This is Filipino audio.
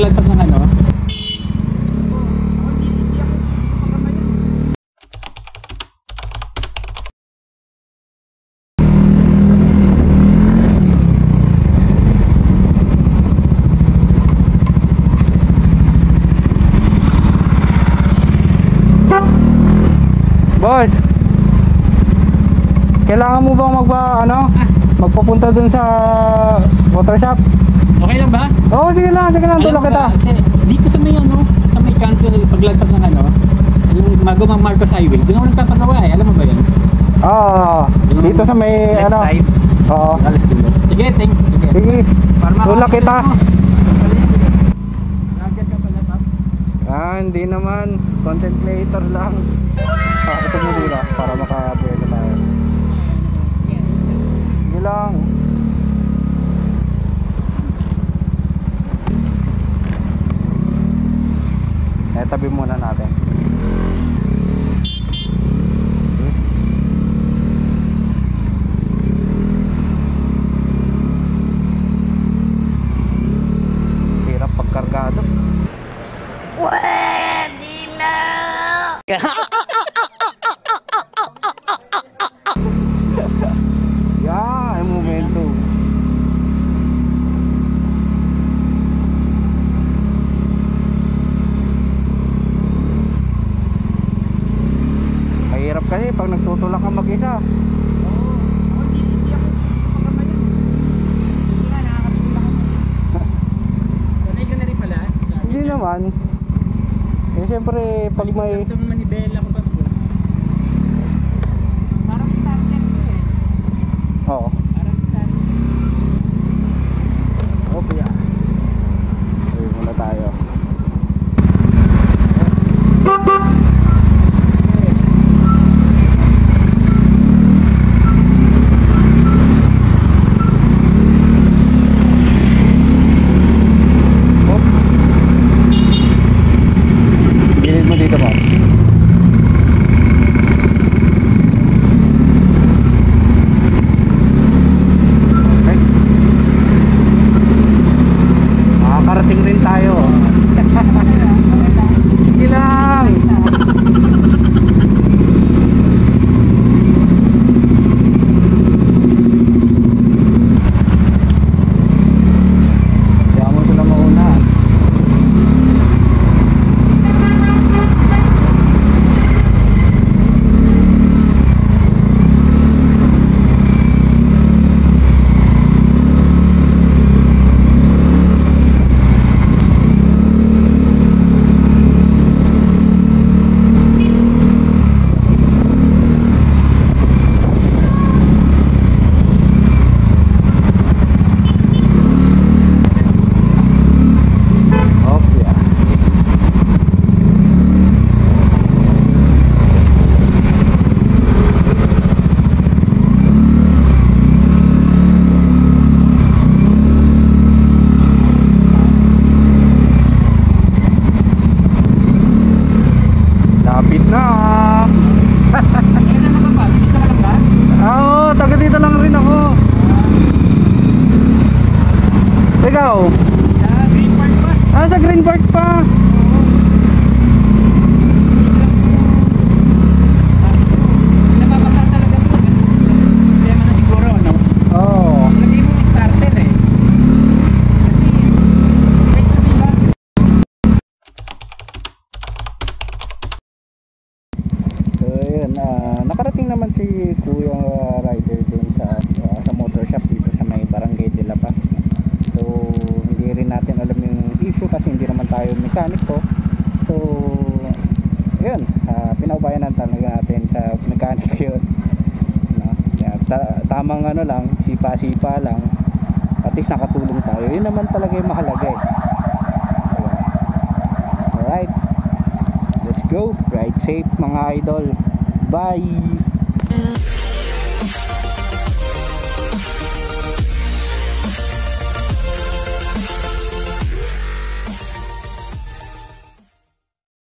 paglantas ng ano. Boss, kailangan mo bang magpapunta dun sa water shop? Okay lang ba? Oo, sige lang, tulong kita. Kasi dito sa may sa may kanto paglantas ng yung Magumang Marcos Highway, doon ako nagpapagawa alam mo ba yan? Oo, dito sa may left side. Oo. Sige, Sige, tulong kita. Roger ka pala, Pap? Hindi naman, content creator lang. Ito mo dito para makabuelo tayo. Sige lang. Tabi muna natin. Hirap pagkargado. Pwede na! Yan, momento. Mahirap kasi pag nagtutulak ka mag-isa. Hindi naman. Eh siyempre pag may ito manibela ko ba? Parang starter ko eh. Oo. Parang starter. Okay ah. Uy, muna tayo. Ikaw? Sa Green Park pa. Sa Green Park pa. Napapasa talaga po. Problema na siguro, no? Oo. Lagay mo yung starter eh. So yun, nakarating naman si Kuya Rider dun sa motor shop dito sa may Barangay de la Paz. So hindi rin natin alam yung issue kasi hindi naman tayo mekaniko. So yun, pinaubayanan talaga natin sa mekaniko yun, no? Tamang ano lang, sipa-sipa lang, at least nakatulong tayo. Yun naman talaga yung mahalaga eh. Alright, let's go, ride safe mga idol, bye.